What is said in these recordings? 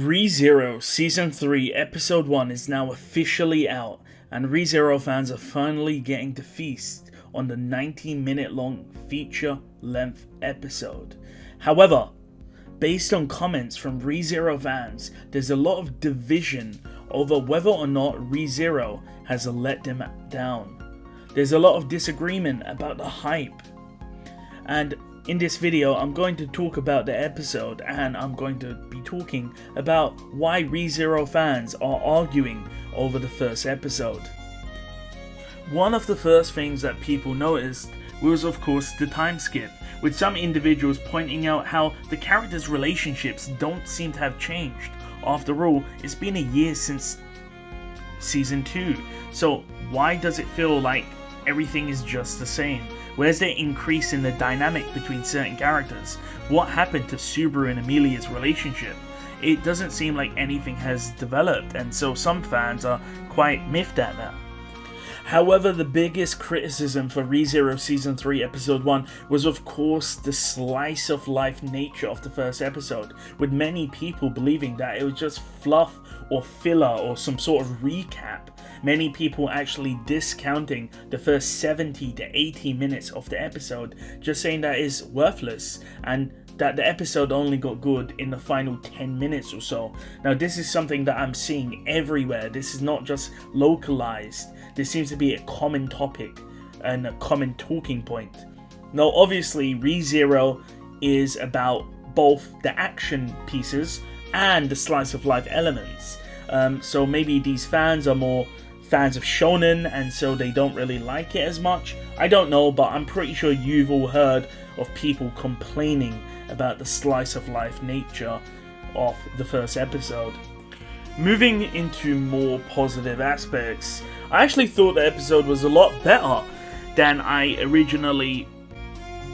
ReZero Season 3 Episode 1 is now officially out, and ReZero fans are finally getting to feast on the 90-minute long feature-length episode. However, based on comments from ReZero fans, there's a lot of division over whether or not ReZero has let them down. There's a lot of disagreement about the hype, and in this video, I'm going to talk about the episode, and I'm going to be talking about why ReZero fans are arguing over the first episode. One of the first things that people noticed was, of course, the time skip, with some individuals pointing out how the characters' relationships don't seem to have changed. After all, it's been a year since Season 2, so why does it feel like everything is just the same? Where's the increase in the dynamic between certain characters? What happened to Subaru and Emilia's relationship? It doesn't seem like anything has developed, and so some fans are quite miffed at that. However, the biggest criticism for ReZero Season 3 Episode 1 was, of course, the slice of life nature of the first episode, with many people believing that it was just fluff or filler or some sort of recap. Many people actually discounting the first 70 to 80 minutes of the episode, just saying that it's worthless and that the episode only got good in the final 10 minutes or so. Now, this is something that I'm seeing everywhere. This is not just localized. This seems to be a common topic and a common talking point. Now, obviously, ReZero is about both the action pieces and the slice of life elements. So maybe these fans are more fans of shonen, and so they don't really like it as much. I don't know, but I'm pretty sure you've all heard of people complaining about the slice of life nature of the first episode. Moving into more positive aspects, I actually thought the episode was a lot better than I originally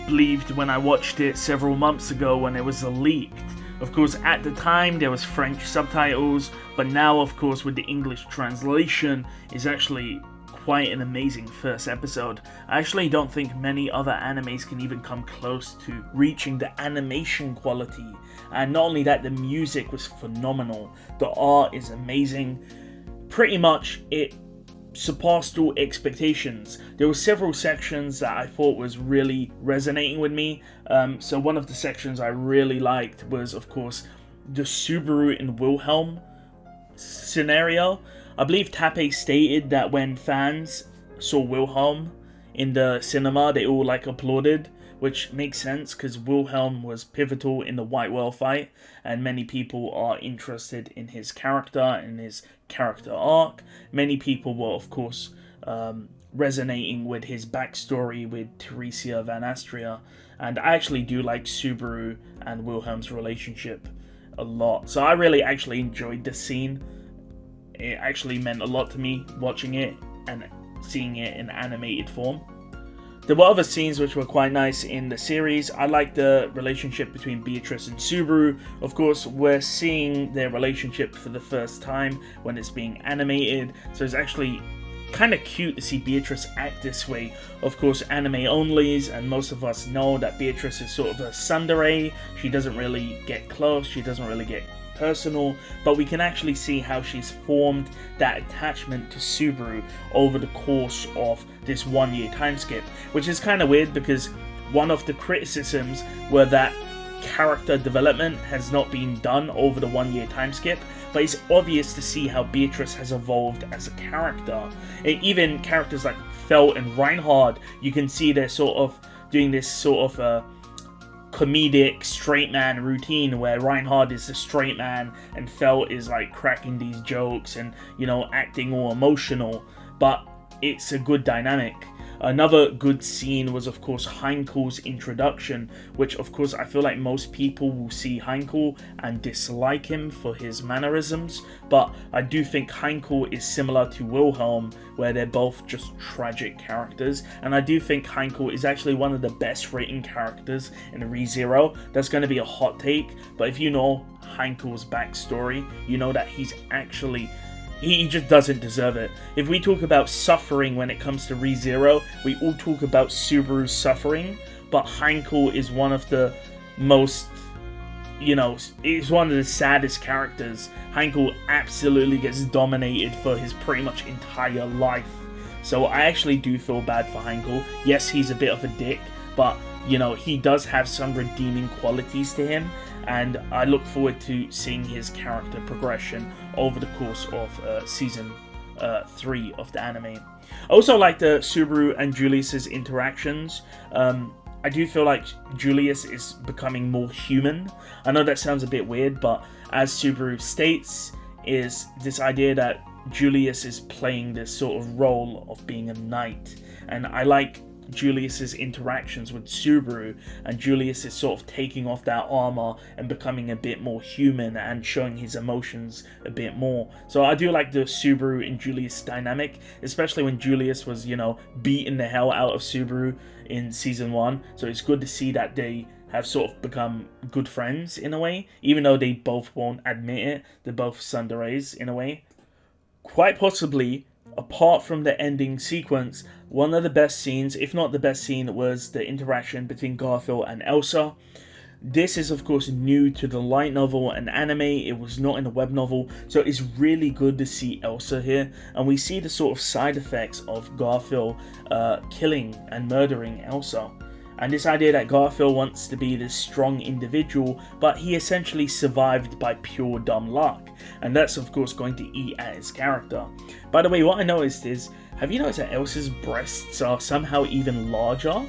believed when I watched it several months ago when it was leaked. Of course, at the time there was French subtitles, but now, of course, with the English translation, is actually quite an amazing first episode. I actually don't think many other animes can even come close to reaching the animation quality. And not only that, the music was phenomenal. The art is amazing. Pretty much it surpassed all expectations. There were several sections that I thought was really resonating with me. So one of the sections I really liked was, of course, the Subaru and Wilhelm scenario. I believe Tappe stated that when fans saw Wilhelm in the cinema, they all applauded, which makes sense because Wilhelm was pivotal in the White Whale fight, and many people are interested in his character and his character arc. Many people were, of course, resonating with his backstory with Theresia Van Astria, and I actually do like Subaru and Wilhelm's relationship a lot. So I really actually enjoyed this scene. It actually meant a lot to me watching it and seeing it in animated form. There were other scenes which were quite nice in the series. I like the relationship between Beatrice and Subaru. Of course, we're seeing their relationship for the first time when it's being animated, so it's actually kind of cute to see Beatrice act this way. Of course, anime onlys, and most of us know that Beatrice is sort of a tsundere. She doesn't really get close, she doesn't really get personal, but we can actually see how she's formed that attachment to Subaru over the course of this 1 year time skip, which is kind of weird because one of the criticisms were that character development has not been done over the 1 year time skip, but it's obvious to see how Beatrice has evolved as a character. And even characters like Felt and Reinhard, you can see they're sort of doing this sort of comedic straight man routine where Reinhard is the straight man and Felt is cracking these jokes and, acting all emotional, but it's a good dynamic. Another good scene was, of course, Heinkel's introduction, which, of course, I feel like most people will see Heinkel and dislike him for his mannerisms, but I do think Heinkel is similar to Wilhelm, where they're both just tragic characters, and I do think Heinkel is actually one of the best written characters in ReZero. That's going to be a hot take, but if you know Heinkel's backstory, you know that he's actually... He just doesn't deserve it. If we talk about suffering when it comes to ReZero, we all talk about Subaru's suffering, but Heinkel is one of the most you know, is one of the saddest characters. Heinkel absolutely gets dominated for his pretty much entire life. So I actually do feel bad for Heinkel. Yes, he's a bit of a dick, but, you know, he does have some redeeming qualities to him, and I look forward to seeing his character progression over the course of season 3 of the anime. I also like the Subaru and Julius's interactions. I do feel like Julius is becoming more human. I know that sounds a bit weird, but as Subaru states, is this idea that Julius is playing this sort of role of being a knight, and I like Julius's interactions with Subaru, and Julius is sort of taking off that armor and becoming a bit more human and showing his emotions a bit more. So I do like the Subaru and Julius dynamic, especially when Julius was, you know, beating the hell out of Subaru in season 1. So it's good to see that they have sort of become good friends in a way, even though they both won't admit it. They're both tsunderes in a way. Quite possibly, apart from the ending sequence, one of the best scenes, if not the best scene, was the interaction between Garfiel and Elsa. This is of course new to the light novel and anime. It was not in the web novel, so it's really good to see Elsa here, and we see the sort of side effects of Garfiel killing and murdering Elsa. And this idea that Garfiel wants to be this strong individual, but he essentially survived by pure dumb luck. And that's of course going to eat at his character. By the way, what I noticed is, have you noticed that Elsa's breasts are somehow even larger?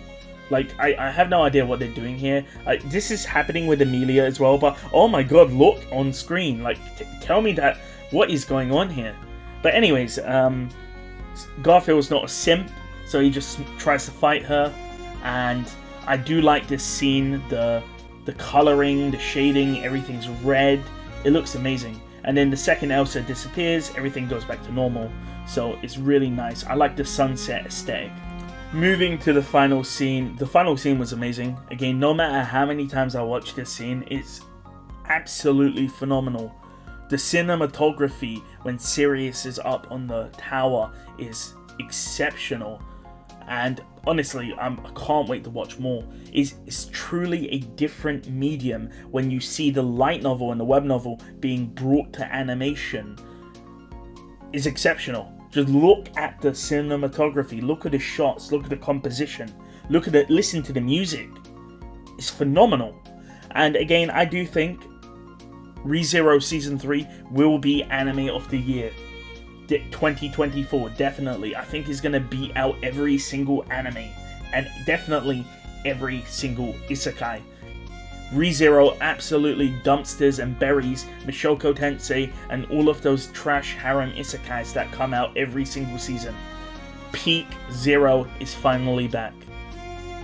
Like, I have no idea what they're doing here. This is happening with Emilia as well, but oh my god, look on screen. Like, tell me that, what is going on here? But anyways, Garfiel's not a simp, so he just tries to fight her. And I do like this scene, the coloring, the shading, everything's red. It looks amazing. And then the second Elsa disappears, everything goes back to normal. So it's really nice. I like the sunset aesthetic. Moving to the final scene. The final scene was amazing. Again, no matter how many times I watch this scene, it's absolutely phenomenal. The cinematography when Sirius is up on the tower is exceptional. And honestly, I can't wait to watch more. It's truly a different medium when you see the light novel and the web novel being brought to animation. It's exceptional. Just look at the cinematography, look at the shots, look at the composition, look at it, listen to the music. It's phenomenal. And again, I do think ReZero Season 3 will be Anime of the Year. 2024, definitely. I think he's going to beat out every single anime and definitely every single isekai. ReZero absolutely dumpsters and buries Mishoko Tensei and all of those trash harem isekais that come out every single season. Peak Zero is finally back.